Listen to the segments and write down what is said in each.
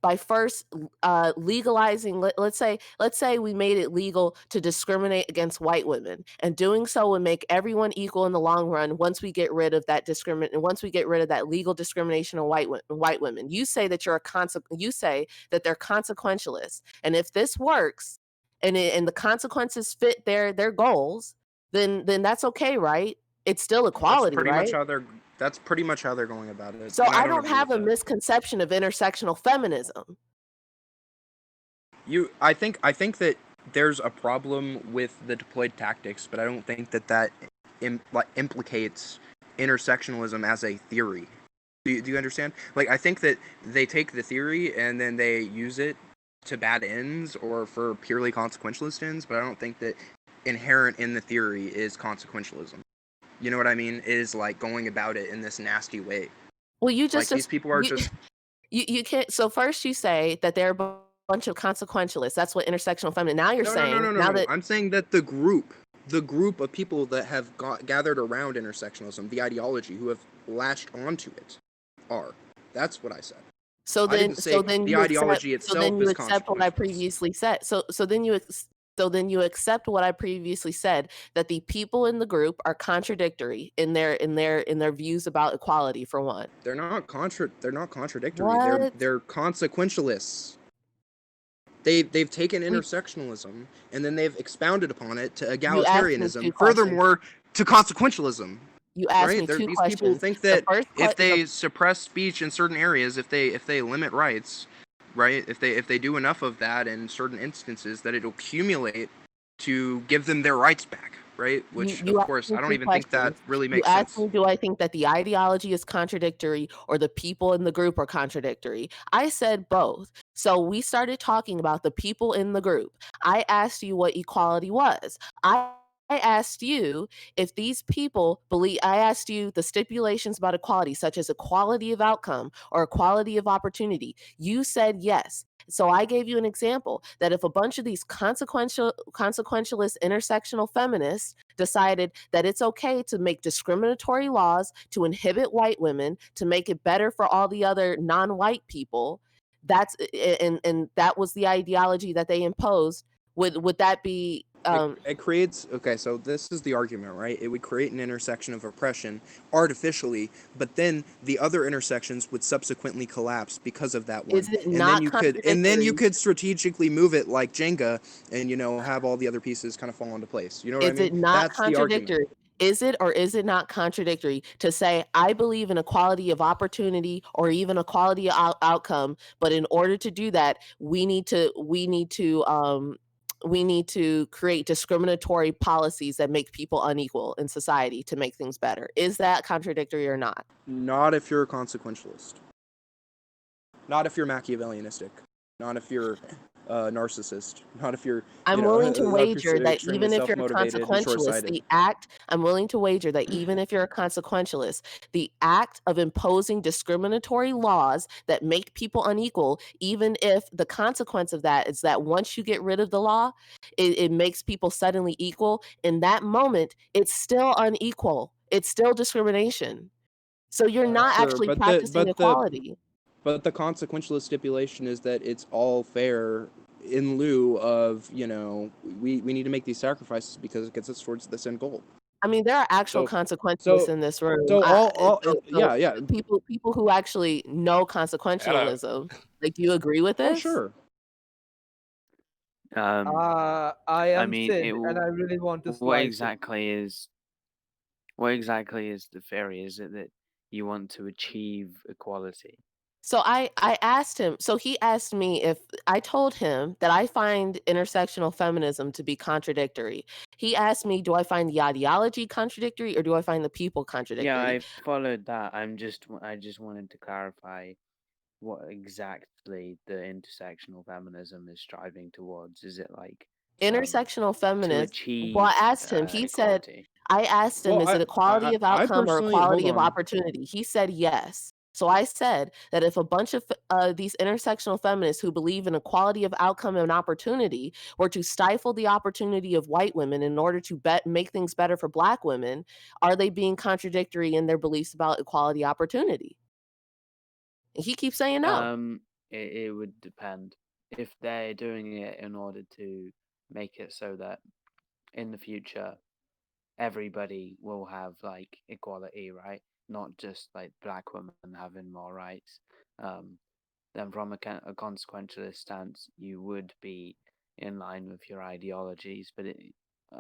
by first legalizing. Let's say we made it legal to discriminate against white women, and doing so would make everyone equal in the long run. Once we get rid of that once we get rid of that legal discrimination on white women, you say that you say that they're consequentialists, and if this works, and the consequences fit their goals, then that's okay, right? It's still That's equality, pretty much right? how they're going about it, So and I I don't don't agree have with a that. misconception of intersectional feminism. I think that there's a problem with the deployed tactics, but I don't think that implicates intersectionalism as a theory. Do you understand? Like, I think that they take the theory and then they use it to bad ends or for purely consequentialist ends, but I don't think that inherent in the theory is consequentialism. You know what I mean? It is like going about it in this nasty way. Well, Like, these people are you just you can't. So first you say that they're a bunch of consequentialists. That's what intersectional feminism. Now you're no, no, no, saying no, no, now no. that I'm saying that the group of people that have gathered around intersectionalism, the ideology, who have latched onto it, are. That's what I said. so I then didn't so say then the you accept ideology so then itself you is accept what I consequentialist. previously said. So then you accept what I previously said, that the people in the group are contradictory in their views about equality, for one. They're not contradictory. They're What? they're consequentialists. They've taken We intersectionalism and then they've expounded upon it to You asked me 2 egalitarianism. questions. Furthermore, to consequentialism. You asked Right? me 2 These people questions. think The that first que if they suppress speech in certain areas, if they limit rights, right? If they do enough of that in certain instances, that it'll accumulate to give them their rights back, right? You Which, of you asked course, me I don't 2 even think that questions. really You makes asked sense. me, do I think that the ideology is contradictory or the people in the group are contradictory? I said both. So we started talking about the people in the group. I asked you what equality was. I asked you if these people believe. I asked you the stipulations about equality, such as equality of outcome or equality of opportunity. You said yes. So I gave you an example that if a bunch of these consequentialist intersectional feminists decided that it's okay to make discriminatory laws to inhibit white women to make it better for all the other non-white people, and that was the ideology that they imposed. Would that be It creates, okay, so this is the argument, right? It would create an intersection of oppression artificially, but then the other intersections would subsequently collapse because of that one. is it And then not you contradictory? could strategically move it like Jenga and have all the other pieces kind of fall into place. You know what I Is mean? it not That's the argument. contradictory? Is it or is it not contradictory to say, I believe in equality of opportunity or even equality of outcome, but in order to do that, we need to create discriminatory policies that make people unequal in society to make things better. Is that contradictory or not? Not if you're a consequentialist. Not if you're Machiavellianistic. Not if you're a narcissist. Not if you're, I'm willing to not wager that extremely even if you're a self-motivated and consequentialist, short-sighted. I'm willing to wager that even if you're a consequentialist, the act of imposing discriminatory laws that make people unequal, even if the consequence of that is that once you get rid of the law, it makes people suddenly equal, in that moment, it's still unequal. It's still discrimination. So you're not Sure, actually practicing equality. but the consequentialist stipulation is that it's all fair in lieu of, we need to make these sacrifices because it gets us towards this end goal. I mean, there are actual So, consequentialists so, in this room. so So yeah, yeah. people who actually know Hello. consequentialism, like, do you agree with Oh, this? sure. Um, I I am mean, Sid, and I really want to what slice it. exactly is what exactly is the theory? Is it that you want to achieve equality? So I asked him, so he asked me if I told him that I find intersectional feminism to be contradictory. He asked me, do I find the ideology contradictory or do I find the people Yeah, contradictory? I followed that. I just wanted to clarify what exactly the intersectional feminism is striving towards. Is it like Intersectional to feminist, well, I achieve asked him, he said, equality? I asked him, Well, is it equality of I outcome or personally, hold equality of on. opportunity? He said yes. So I said that if a bunch of these intersectional feminists who believe in equality of outcome and opportunity were to stifle the opportunity of white women in order to make things better for black women, are they being contradictory in their beliefs about equality opportunity? And he keeps saying no. Um, it would depend. If they're doing it in order to make it so that in the future everybody will have like equality, right? Not just like black women having more rights. Um, then from a consequentialist stance, you would be in line with your ideologies, but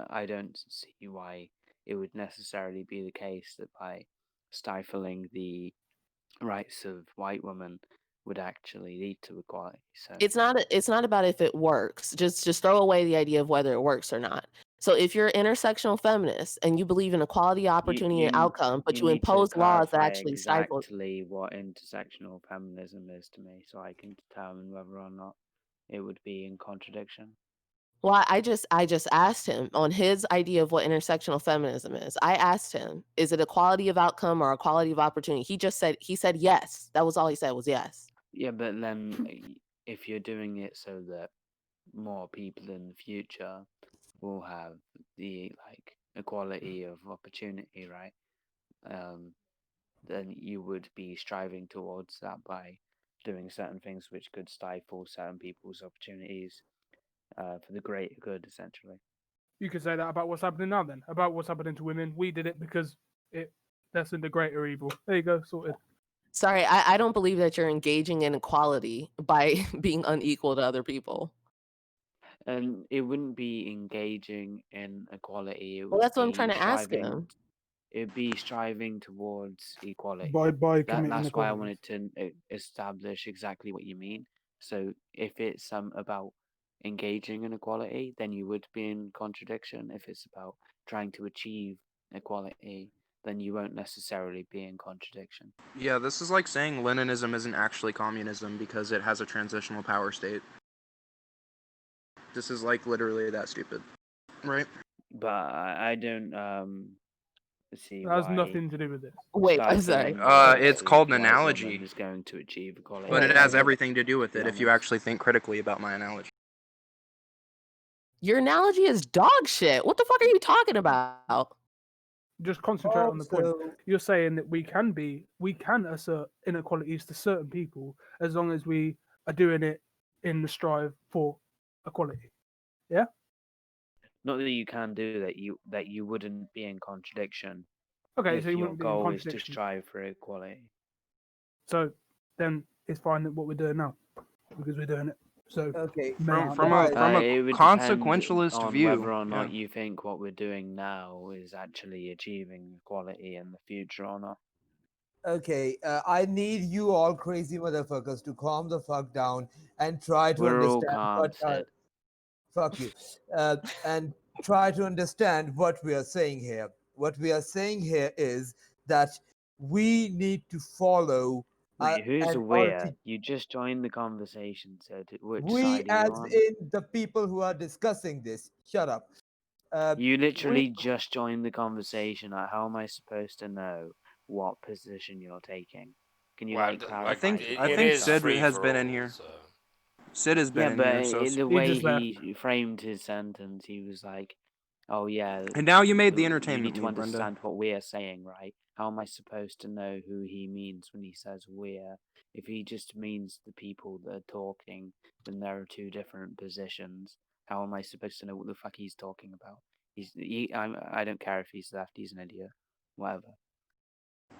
I don't see why it would necessarily be the case that by stifling the rights of white women would actually lead to equality. So It's not about if it works. Just throw away the idea of whether it works or not. So if you're intersectional feminist and you believe in equality, you opportunity, and you outcome, but you you need to impose laws that clarify actually stifle. exactly what intersectional feminism is to me, so I can determine whether or not it would be in contradiction. Well, I just asked him on his idea of what intersectional feminism is. I asked him, is it equality of outcome or equality of opportunity? He said yes. That was all he said was yes. Yeah, but then if you're doing it so that more people in the future will have the like equality of opportunity, right? Um, then you would be striving towards that by doing certain things which could stifle certain people's opportunities for the greater good, essentially. You could say that about what's happening now. Then about what's happening to women, we did it because it lessened the greater evil. There you go, sorted. Sorry, I don't believe that you're engaging in equality by being unequal to other people. And it wouldn't be engaging in equality. It Well, would that's what I'm trying be to ask striving. him. It'd be striving towards equality. By That committing that's why I equalities. wanted to establish exactly what you mean. So if it's about engaging in equality, then you would be in contradiction. If it's about trying to achieve equality, then you won't necessarily be in contradiction. Yeah, this is like saying Leninism isn't actually communism because it has a transitional power state. This is like literally that stupid, right? But I don't see That has why nothing to do with this. Wait, I'm sorry. stifling the rights It's of called an white analogy, women is going to achieve equality. but Wait, it wait, has wait. everything to do with be it if you honest. actually think critically about my analogy. Your analogy is dog shit. What the fuck are you talking about? Just concentrate on the point. Also, You're saying that we can assert inequalities to certain people as long as we are doing it in the strive for equality. Yeah. Not that you can do that, you wouldn't be in contradiction Okay, so if you your wouldn't be in goal is to contradiction. strive for equality. So then it's fine that what we're doing now because we're doing it. So okay. men aren't From allowed. a It would depend consequentialist on view, whether or not yeah. you think what we're doing now is actually achieving equality in the future or not. Okay, I need you all crazy motherfuckers to calm the fuck down and try to We're all understand calm, what Sid. fuck you, and try to understand what we are saying here. What we are saying here is that we need to follow Wait, who's an aware? orthodox. You just joined the conversation, Sid. Which We, side are you as on? in the people who are discussing this, shut up. You We literally just joined the conversation. How am I supposed to know what position you're taking? Can you Well, like I clarify think it I it think is yourself? Sid free has for been in all. here. So Sid has been Yeah, in but here, so the He way just left. he framed his sentence, he was like, "Oh yeah, and now you made the you entertainment need to lead, Brenda. understand what we're saying, right? How am I supposed to know who he means when he says we're? If he just means the people that are talking, then there are two different positions. How am I supposed to know what the fuck he's talking about? I don't care if he's left. He's an idiot. Whatever.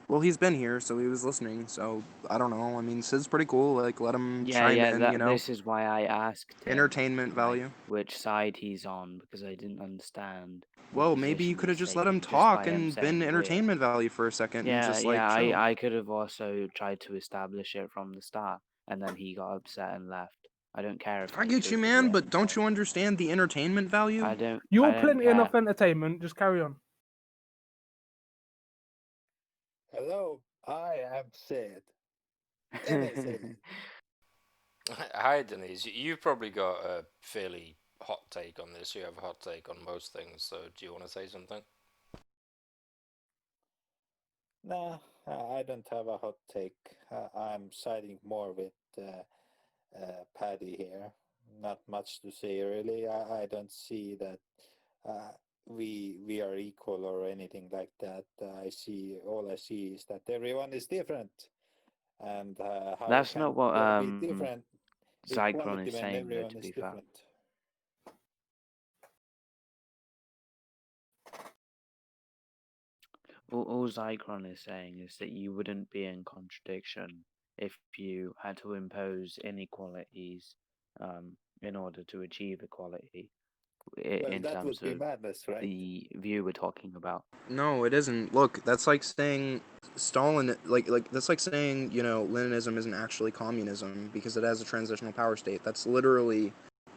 Well, he's been here, so he was listening. So I don't know. I mean, Sid's pretty cool. Like, let him Yeah, chime yeah. in. You know, This is why I asked him entertainment like value. which side he's on because I didn't understand the Well, maybe you position could have he's just let him taking just by talk him and been saying we're. entertainment value for a second and Yeah, just like yeah. chill. I could have also tried to establish it from the start, and then he got upset and left. I don't care if I the get you, truth is man, at but any don't point. you understand the entertainment value? I don't. You're I don't plenty care. enough entertainment. Just carry on. Hello, I am Sid. Denise. hi Denise, you've probably got a fairly hot take on this. You have a hot take on most things. So do you want to say something? Nah, I don't have a hot take. I'm siding more with Paddy here. Not much to say really. I don't see that we are equal or anything like that. All I see is that everyone is different, and how That's can not what there be different Zycron equality is when saying, though, everyone to is be fair. different? All Zycron is saying is that you wouldn't be in contradiction if you had to impose inequalities in order to achieve equality Well, in that terms would be of madness, right? the view we're talking about. No, it isn't. Look, that's like saying Stalin, like that's like saying, you know, Leninism isn't actually communism because it has a transitional power state. That's literally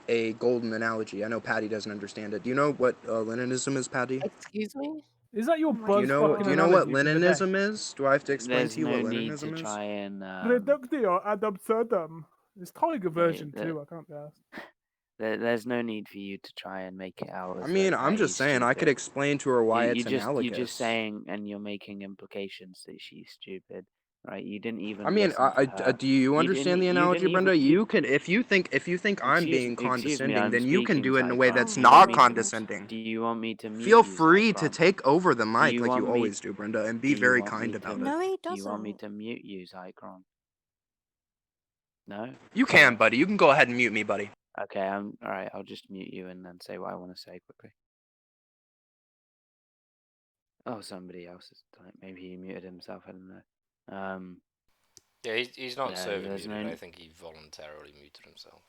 a golden analogy. I know Patty doesn't understand it. Do you know what Leninism is, Patty? Excuse me? Is that your Oh my Do you buzz know fucking do you know what analogy for the day? Leninism is? Do I have to explain There's to you what no need to Leninism is? try and Reductio ad absurdum. It's Tiger yeah, version 2, I can't be asked. there's no need for you to try and make it out I as mean, though I'm just Patty's saying I could stupid. explain to her why it's You're just analogous. saying, and you're making implications that she's stupid, right? You didn't even I mean, listen to her. do you understand the You analogy, didn't even. Brenda? You can, if you think I'm being Excuse me, condescending, I'm then you can speaking, do it in a way Zycron. that's Oh Do you want not my me to? god. condescending. Do you want me to mute Feel you, free to Zycron? take over the Do mic you like you want me? always do, Brenda, and be Do you very want me kind to? about it. No, he Do you want me doesn't. to mute you, Zycron? No. You can, buddy. You can go ahead and mute me, buddy. Okay, I'm all right. I'll just mute you and then say what I want to say quickly. Oh, somebody else is like maybe he muted himself. I don't know. Yeah, he's not Yeah, server there's muted. no. I think he voluntarily muted himself.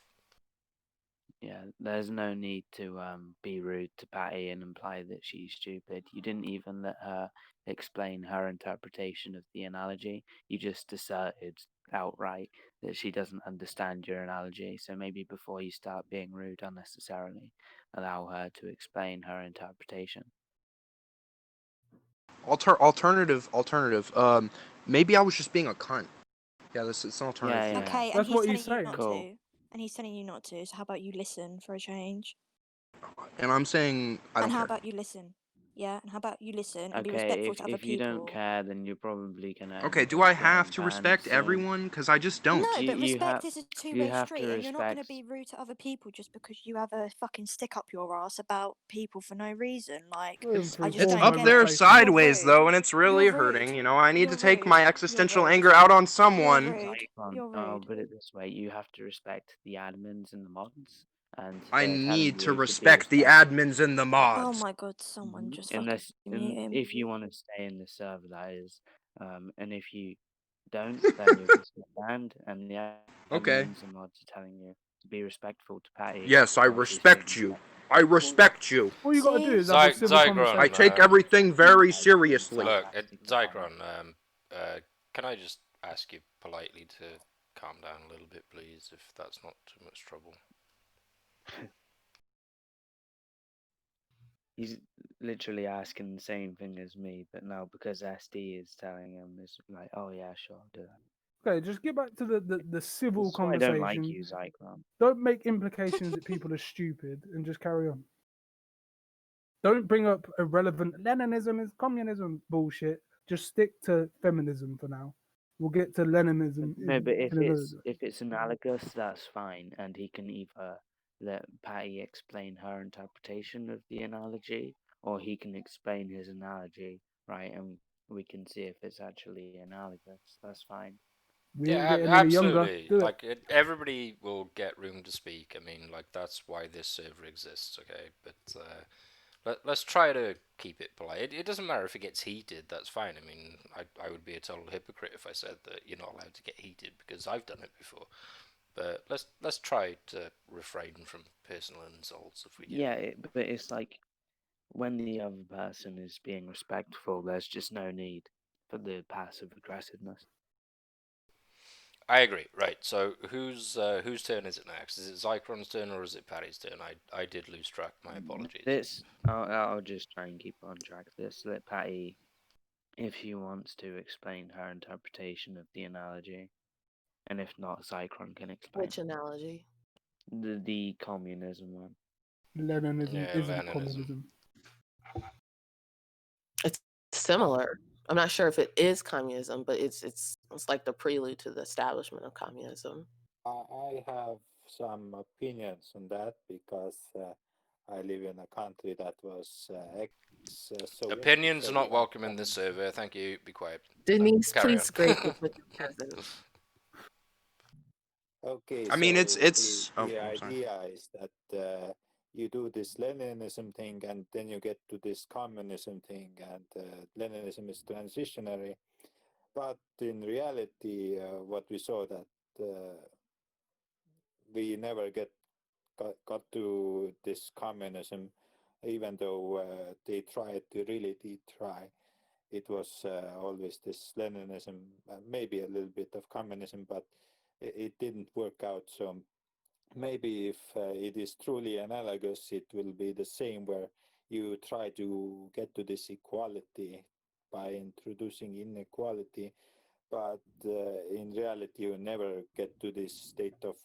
Yeah, there's no need to be rude to Patty and imply that she's stupid. You didn't even let her explain her interpretation of the analogy. You just asserted outright that she doesn't understand your analogy. So maybe before you start being rude unnecessarily, allow her to explain her interpretation. Alternative. Maybe I was just being a cunt. Yeah, it's an alternative. Yeah, yeah. Okay, and That's he's what telling he's you saying. not Cool. to. And he's telling you not to. So how about you listen for a change? And I'm saying I don't And how care. about you listen? Yeah, and how about you listen and be Okay, respectful to other if you don't people? care, then you're probably gonna Okay, end do up I have getting to banned respect soon. everyone? Because I just don't. No, but You respect have is a two-way to street, and you're not going to respect. be rude to other people just because you have a fucking stick up your ass about people for no reason. Like, I just It's don't up get there it. sideways, You're though, rude. and it's really You're hurting. rude. You know, I need You're to take rude. my You're existential rude. anger out on You're someone. rude. You're I'll rude. put it this way: you have to respect the admins and the mods, and I they're telling need to you be respect the respectful. admins and the Oh mods. my god, someone just fucking Unless, mute him. if you want to stay in the server, that is. And if you don't, then you'll just get banned. And the Okay. admins and mods are telling you to be respectful to Patty. Yes, I while she's being respect you. I respect you. All you got to do See? is have a civil I conversation. take everything very seriously. Look, Zycron, can I just ask you politely to calm down a little bit, please, if that's not too much trouble? He's literally asking the same thing as me, but now because SD is telling him, it's like, oh yeah, sure, I'll do that. Okay, just get back to the civil That's why I don't like conversation. you, Zycron. Don't make implications that people are stupid and just carry on. Don't bring up irrelevant Leninism is communism bullshit. Just stick to feminism for now. We'll get to Leninism No, but if in a minute. it's analogous, that's fine, and he can either let Patty explain her interpretation of the analogy, or he can explain his analogy, right? And we can see if it's actually analogous. That's fine. We ain't Yeah, getting any younger. absolutely. Do it. Like, everybody will get room to speak. I mean, like, that's why this server exists, okay? But let's try to keep it polite. It doesn't matter if it gets heated, that's fine. I mean, I would be a total hypocrite if I said that you're not allowed to get heated, because I've done it before. But let's try to refrain from personal insults if we can. Yeah, but it's like when the other person is being respectful, there's just no need for the passive aggressiveness. I agree. Right. So whose turn is it next? Is it Zycron's turn or is it Patty's turn? I did lose track. My apologies. I'll just try and keep on track. Let Patty, if she wants to, explain her interpretation of the analogy, and if not, Zycron can explain. Which analogy? The communism one. Leninism Yeah, isn't Leninism. communism. It's similar. I'm not sure if it is communism, but it's like the prelude to the establishment of communism. I have some opinions on that because I live in a country that was ex-Soviet. Opinions are not welcome in this server. Thank you. Be quiet. Denise, Carry please on. scrape it with your cousin. Okay, I mean, so it's. the I'm sorry. idea is that you do this Leninism thing, and then you get to this communism thing, and Leninism is transitionary. But in reality, what we saw that we never got to this communism, even though they really did try. It was always this Leninism, maybe a little bit of communism, but it didn't work out. So maybe if it is truly analogous, it will be the same, where you try to get to this equality by introducing inequality, but in reality you never get to this state of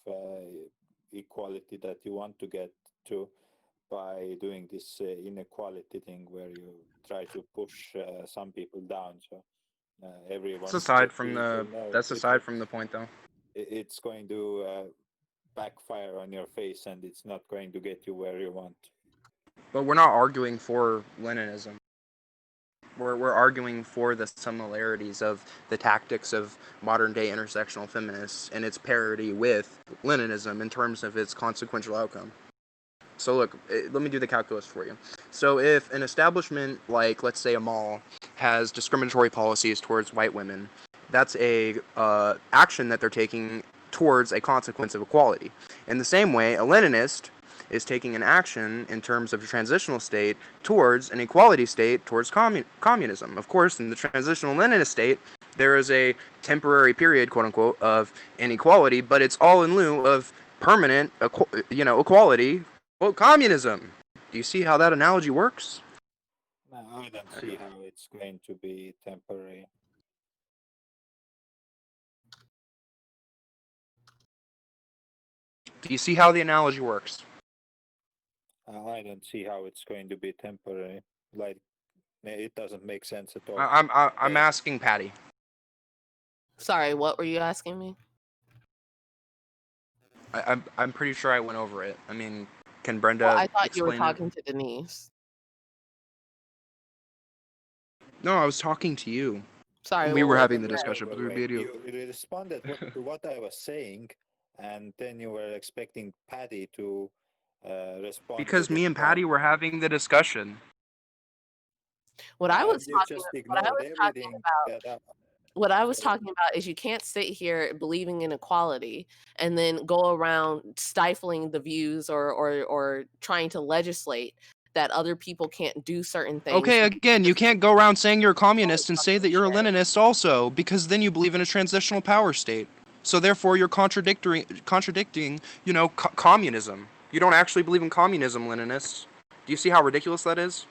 equality that you want to get to by doing this inequality thing, where you try to push some people down. So everyone That's aside will from know That's aside from the point, though. it's going to backfire on your face, and it's not going to get you where you want. But we're not arguing for Leninism. We're arguing for the similarities of the tactics of modern day intersectional feminists and its parity with Leninism in terms of its consequential outcome. So look, let me do the calculus for you. So if an establishment like, let's say, a mall has discriminatory policies towards white women, that's a action that they're taking towards a consequence of equality. In the same way, a Leninist is taking an action in terms of a transitional state towards an equality state towards communism. Of course, in the transitional Leninist state, there is a temporary period, quote unquote, of inequality, but it's all in lieu of permanent, equality, quote, communism. Do you see how that analogy works? No, I don't see how it's going to be temporary. Do you see how the analogy works? I don't see how it's going to be temporary. Like, it doesn't make sense at all. I'm asking Patty. Sorry, what were you asking me? I'm pretty sure I went over it. I mean, can Brenda Well, I thought you were explain it? talking to Denise. No, I was talking to you. Sorry, We what were was having it? the discussion, but You responded to what I was saying, and then you were expecting Patty to respond. Because to me this and Patty point. were having the discussion. What I was You talking just what I ignored was talking everything. about what I was talking about is you can't sit here believing in equality and then go around stifling the views or trying to legislate that other people can't do certain things. Okay, again, you can't go around saying you're a communist and say that you're a Shit. Leninist also, because then you believe in a transitional power state. So therefore, you're contradicting, communism. You don't actually believe in communism, Leninists. Do you see how ridiculous that is?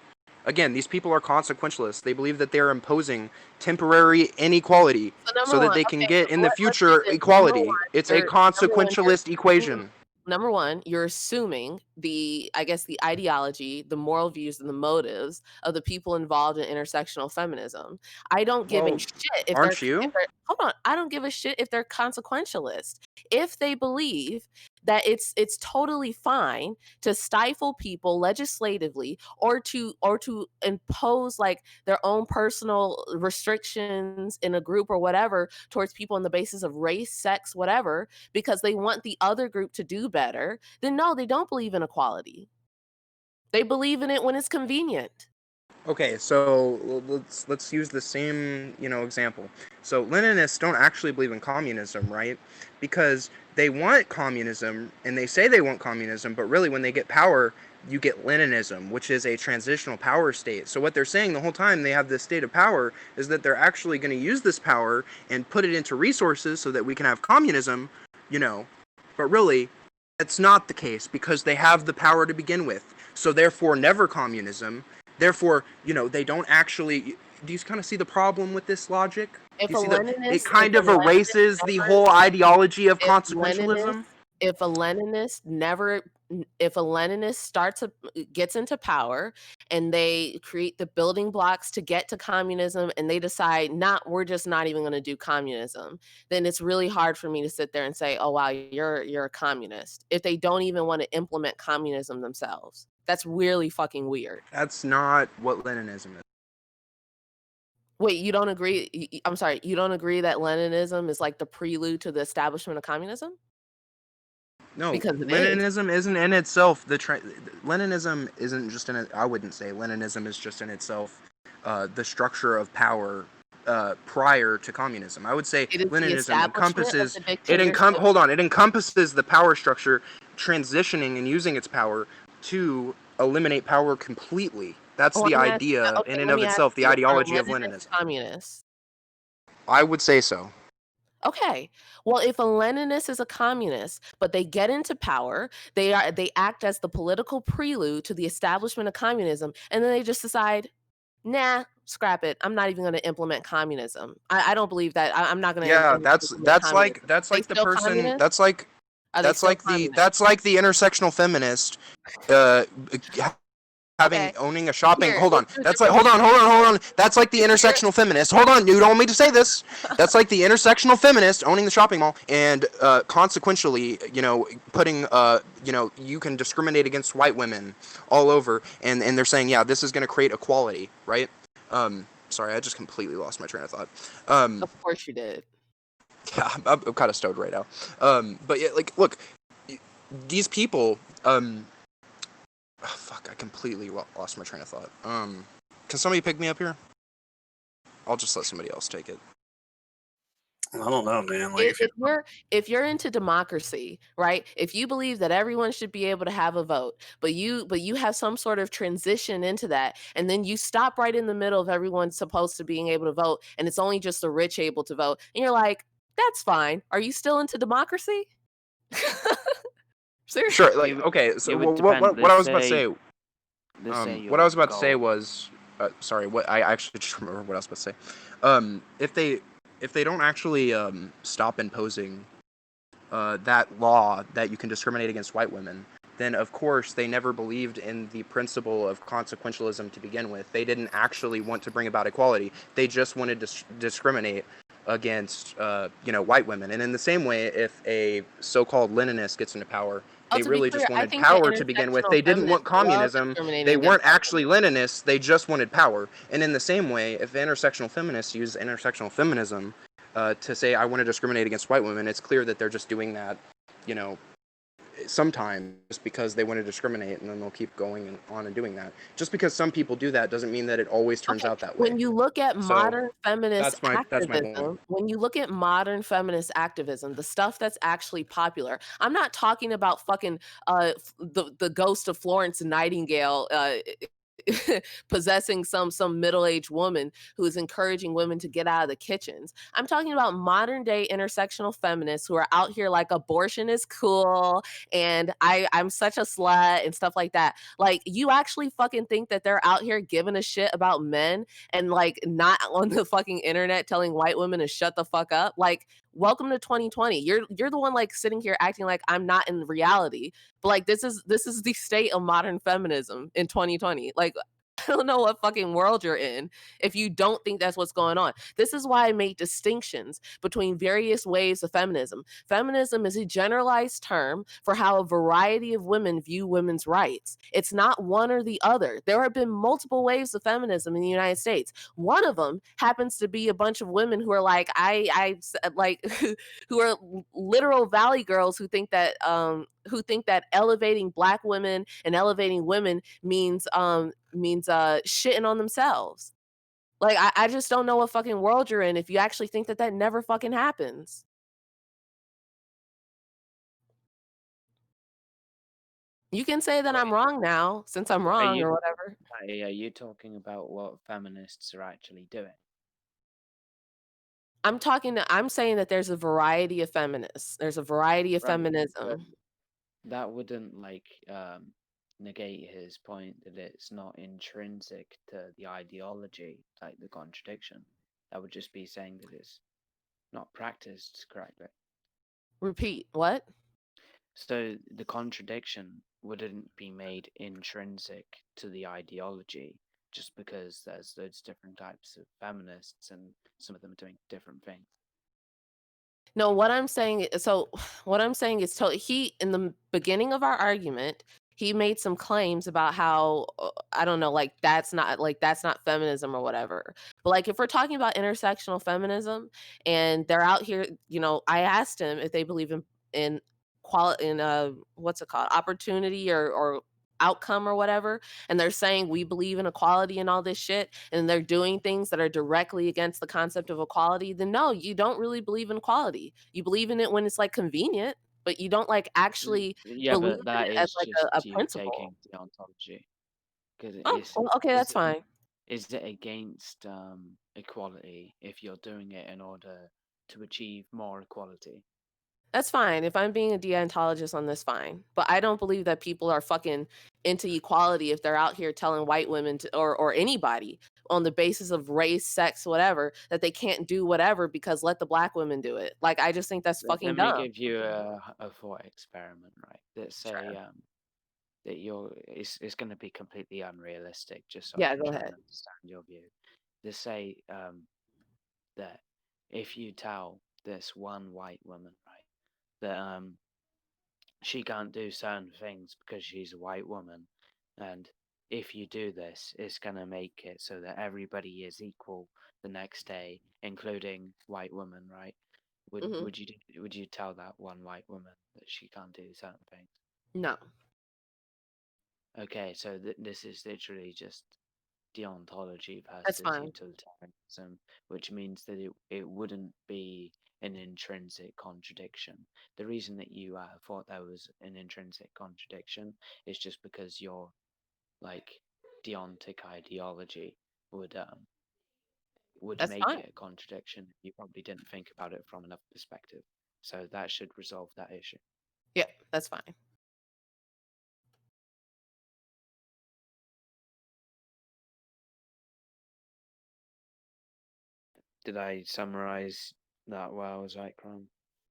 Again, these people are consequentialists. They believe that they're imposing temporary inequality so that they can get in the let's do future this. equality. It's a Number one, consequentialist equation. Number one, you're assuming the ideology, the moral views, and the motives of the people involved in intersectional feminism. I don't give a Well, shit if aren't you? hold on. I don't give a shit if they're consequentialist. If they believe that it's totally fine to stifle people legislatively or to impose like their own personal restrictions in a group or whatever towards people on the basis of race, sex, whatever, because they want the other group to do better, then no, they don't believe in equality. They believe in it when it's convenient. Okay, so let's use the same, example. So Leninists don't actually believe in communism, right? Because they want communism and they say they want communism, but really when they get power, you get Leninism, which is a transitional power state. So what they're saying the whole time they have this state of power is that they're actually going to use this power and put it into resources so that we can have communism, But really, that's not the case because they have the power to begin with. So therefore, never communism. Therefore, they don't actually. Do you kind of see the problem with this logic? If Do you a see Leninist, it kind of erases the whole ideology of consequentialism? If a Leninist never if a Leninist gets into power and they create the building blocks to get to communism and they decide we're just not even going to do communism, then it's really hard for me to sit there and say, oh wow, you're a communist, if they don't even want to implement communism themselves. That's really fucking weird. That's not what Leninism is. Wait, you don't agree? I'm sorry, you don't agree that Leninism is like the prelude to the establishment of communism? No, Because it is. Leninism isn't in itself Leninism isn't just in it. I wouldn't say Leninism is just in itself the structure of power prior to communism. I would say It is the Leninism establishment of encompasses the dictatorship. hold on, it encompasses the power structure transitioning and using its power to eliminate power completely. That's Well, the I'm asking, idea okay, in and let of me ask itself, the you, are ideology of Leninists Leninism. communists? I would say so. Okay. Well, if a Leninist is a communist, but they get into power, they act as the political prelude to the establishment of communism, and then they just decide, nah, scrap it. I'm not even going to implement communism. I don't believe that. I'm not going to Yeah, implement communism. that's They like the still person communist? that's like Are they still communist? that's like the intersectional feminist uh Okay. owning a shopping. Here, Hold on. let's do it That's like differently. hold on. That's like the If you're intersectional feminist. Hold on, you don't want me to say this. That's like the intersectional feminist owning the shopping mall and consequentially, putting you can discriminate against white women all over, and they're saying, yeah, this is going to create equality, right? Sorry, I just completely lost my train of thought. Of course you did. Yeah, I'm kind of stowed right now. But yeah, like, look, these people, fuck, I completely lost my train of thought. Can somebody pick me up here? I'll just let somebody else take it. I don't know, man. Like, If you're into democracy, right? If you believe that everyone should be able to have a vote, but you have some sort of transition into that, and then you stop right in the middle of everyone supposed to being able to vote, and it's only just the rich able to vote, and you're like, that's fine. Are you still into democracy? Seriously. Sure, like, okay, so It would what depend. I was about to say, Let's say what I your was about to say goal. was, sorry, what I actually just remember what I was about to say. If they don't actually stop imposing that law that you can discriminate against white women, then of course they never believed in the principle of consequentialism to begin with. They didn't actually want to bring about equality. They just wanted to discriminate against white women. And in the same way, if a so-called Leninist gets into power, Oh, they to be really clear, just I wanted think the power to begin with. intersectional They didn't want feminists love communism. discriminating They weren't against white actually Leninists. They just wanted power. And in the same way, if the intersectional feminists use intersectional feminism to say, I want to discriminate against white women, it's clear that they're just doing that, sometimes just because they want to discriminate, and then they'll keep going on and doing that. Just because some people do that doesn't mean that it always turns Okay, out that way. when you look at So modern feminist that's my point. activism, the stuff that's actually popular, I'm not talking about fucking the ghost of Florence Nightingale possessing some middle-aged woman who is encouraging women to get out of the kitchens. I'm talking about modern day intersectional feminists who are out here like abortion is cool and I'm such a slut and stuff like that. Like, you actually fucking think that they're out here giving a shit about men and like not on the fucking internet telling white women to shut the fuck up? Like, welcome to 2020. You're the one like sitting here acting like I'm not in reality. But like, this is the state of modern feminism in 2020. Like, I don't know what fucking world you're in if you don't think that's what's going on. This is why I make distinctions between various waves of feminism. Feminism is a generalized term for how a variety of women view women's rights. It's not one or the other. There have been multiple waves of feminism in the United States. One of them happens to be a bunch of women who are like, like, who are literal valley girls who think that elevating black women and elevating women means shitting on themselves. Like, I just don't know what fucking world you're in if you actually think that never fucking happens. You can say that I'm wrong now since I'm Are wrong you or whatever. are you talking about what feminists are actually doing? I'm saying that there's a variety of feminists. There's a variety of Right, but feminism. that wouldn't negate his point that it's not intrinsic to the ideology, like the contradiction. That would just be saying that it's not practiced correctly. Repeat, what? So the contradiction wouldn't be made intrinsic to the ideology just because there's loads of different types of feminists and some of them are doing different things. No, what I'm saying so what I'm saying is he in the beginning of our argument, he made some claims about how I don't know, that's not feminism or whatever. But like if we're talking about intersectional feminism and they're out here, I asked him if they believe in quality in what's it called? Opportunity or outcome or whatever, and they're saying we believe in equality and all this shit, and they're doing things that are directly against the concept of equality, then no, you don't really believe in equality. You believe in it when it's like convenient, but you don't like actually Yeah, believe but in that it as is like just a you principle. taking deontology. Because Oh, well, okay, that's fine. is it against equality if you're doing it in order to achieve more equality? That's fine. If I'm being a deontologist on this, fine. But I don't believe that people are fucking into equality if they're out here telling white women or anybody on the basis of race, sex, whatever, that they can't do whatever because let the black women do it. Like, I just think that's fucking Let me dumb. give you a thought experiment, right? Let's say Sure. that it's going to be completely unrealistic, just so I Yeah, can go try ahead. and understand your view. Let's say that if you tell this one white woman, right, that she can't do certain things because she's a white woman, and if you do this, it's gonna make it so that everybody is equal the next day, including white women, right? Hmm. Would you tell that one white woman that she can't do certain things? No, Okay, so this is literally just deontology that's versus fine. utilitarianism, which means that it wouldn't be an intrinsic contradiction. The reason that you thought there was an intrinsic contradiction is just because your like deontic ideology would That's make fine. it a contradiction. You probably didn't think about it from another perspective. So that should resolve that issue. Yeah, that's fine. Did I summarize that well, Zycron?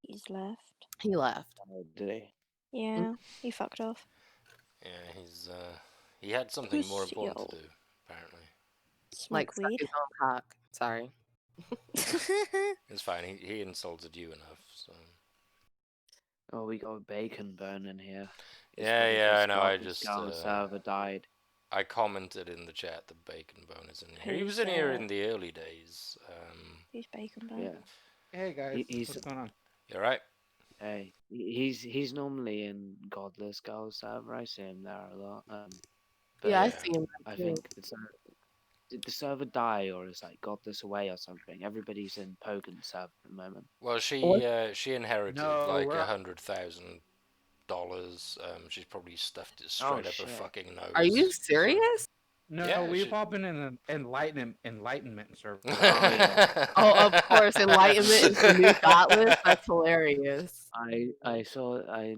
He's left. He left. Did he? Yeah, he fucked off. Yeah, he had something more Pussy, important yo. to do, apparently. Like Smoke suck weed. his own cock. Sorry. It's fine. He insulted you enough, so. Oh, we got BaconBone in here. It's Yeah, I know. I Godless just Girl server died. I commented in the chat that BaconBone is in here. He Who's, was in here in the early days. Who's BaconBone? Yeah, Hey guys, he's what's going on? You alright? hey, he's normally in Godless Girl server. I see him there a lot. But Yeah, I Yeah. see him. I too. think did the server die or is like Godless away or something? Everybody's in Pogan server at the moment. Well, What? she inherited No, like we're $100,000. She's probably stuffed it Oh straight up her shit! fucking nose. Are you so- serious? no, Yeah, we've she- all been in an enlightenment server. Oh yeah, Oh, of course. Enlightenment is the new godless. That's hilarious. I saw a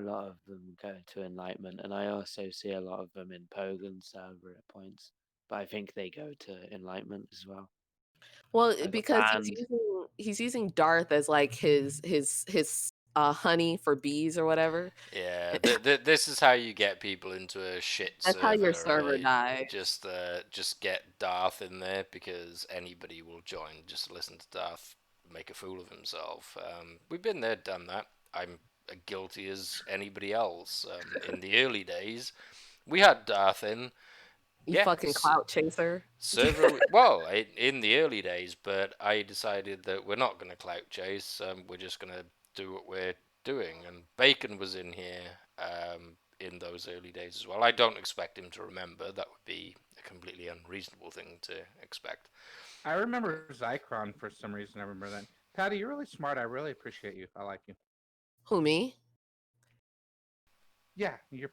lot of them go to Enlightenment, and I also see a lot of them in Pogan server at points. But I think they go to Enlightenment as well. Well, I got because banned. he's using Darth as like his honey for bees or whatever. Yeah, this is how you get people into a shit That's how your server, server right? died. Just get Darth in there because anybody will join. Just listen to Darth make a fool of himself. We've been there, done that. I'm guilty as anybody else. In the early days, we had Darth in. You Yeah, fucking clout chaser. server. Well, in the early days, but I decided that we're not going to clout chase. We're just going to do what we're doing. And Bacon was in here in those early days as well. I don't expect him to remember. That would be a completely unreasonable thing to expect. I remember Zycron for some reason. I remember that. Patty, you're really smart. I really appreciate you. I like you. Who, me? Yeah. You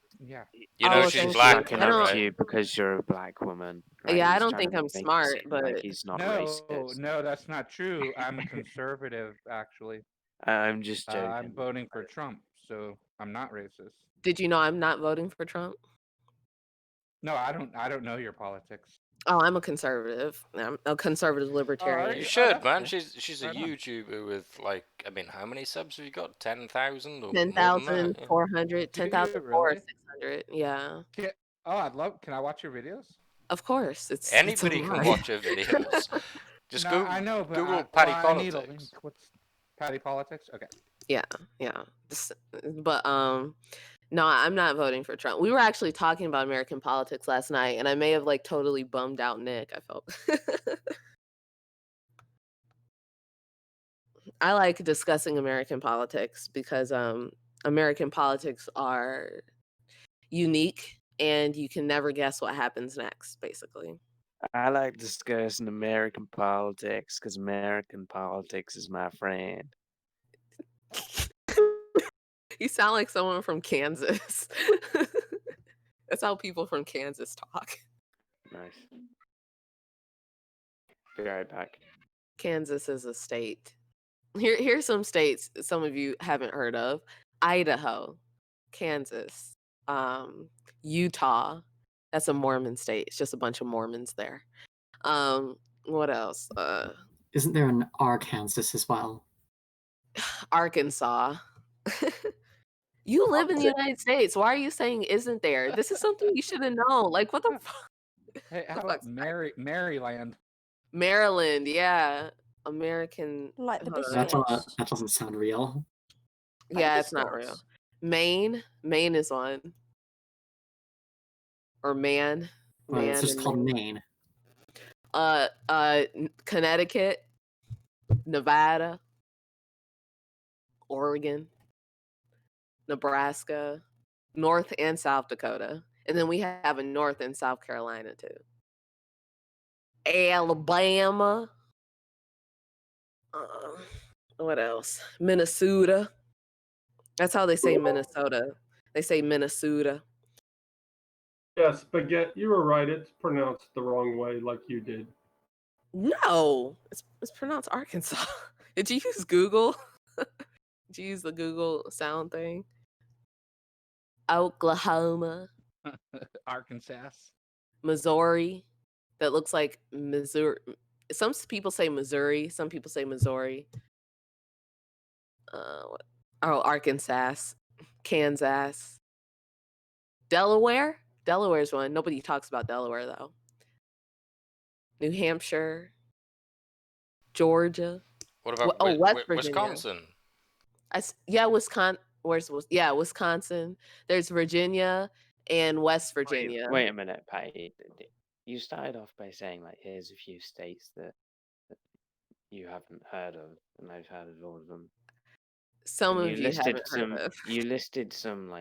Oh, know well, she's thank black, you. Sucking I up don't. to right? you because you're a black woman, right? Yeah, I He's don't trying think to I'm make it smart, seem but like he's not racist. No, that's not true. I'm a conservative, actually. I'm just joking. I'm voting for Trump, so I'm not racist. did you know I'm not voting for Trump? No, I don't know your politics. Oh, I'm a conservative. I'm a conservative Oh, are libertarian. You you? Oh, should, that's man. cool. She's a Right on. YouTuber with like, I mean, how many subs have you got? 10,000 or Ten more than that? thousand Yeah. four hundred, Do ten you thousand four really? 600. Yeah, Oh, I'd love. Can I watch your videos? of course. It's a Anybody can lot. watch her videos. Just No, I know, but Google well, Paddy I need a link. Politics. What's Patty Politics? Okay. Yeah, yeah. But no, I'm not voting for Trump. We were actually talking about American politics last night, and I may have like totally bummed out Nick. I felt. I like discussing American politics because American politics are unique and you can never guess what happens next, basically. I like discussing American politics because American politics is my friend. You sound like someone from Kansas. That's how people from Kansas talk. Nice. Be right back. Kansas is a state. Here's some states some of you haven't heard of: Idaho, Kansas, Utah. That's a Mormon state. It's just a bunch of Mormons there. What else? Isn't there an Arkansas as well? Arkansas. You live in the United States. Why are you saying isn't there? This is something you should have known. Like, what the fuck? Hey, how The about fuck's Maryland? Maryland, yeah. American. Like the hold on. biscuits. That doesn't sound real. Yeah, it's not real. Maine is one. Or man. Well, it's Man just and called Maine. Maine. Connecticut, Nevada, Oregon, Nebraska, North and South Dakota. And then we have a North and South Carolina too. Alabama. What else? Minnesota. That's how they say Minnesota. They say Minnesota. Yes, but you were right. It's pronounced the wrong way, like you did. No, it's pronounced Arkansas. Did you use Google? Did you use the Google sound thing? Oklahoma, Arkansas. Missouri. That looks like Missouri. Some people say Missouri. Some people say Missouri. Arkansas, Kansas, Delaware. Delaware's one. Nobody talks about Delaware though. New Hampshire, Georgia. What about West Virginia. Wisconsin? Wisconsin. Wisconsin. There's Virginia and West Virginia. Wait a minute, Patty. You started off by saying like, here's a few states that you haven't heard of, and I've heard of all of them. Some of you haven't heard of. You listed some like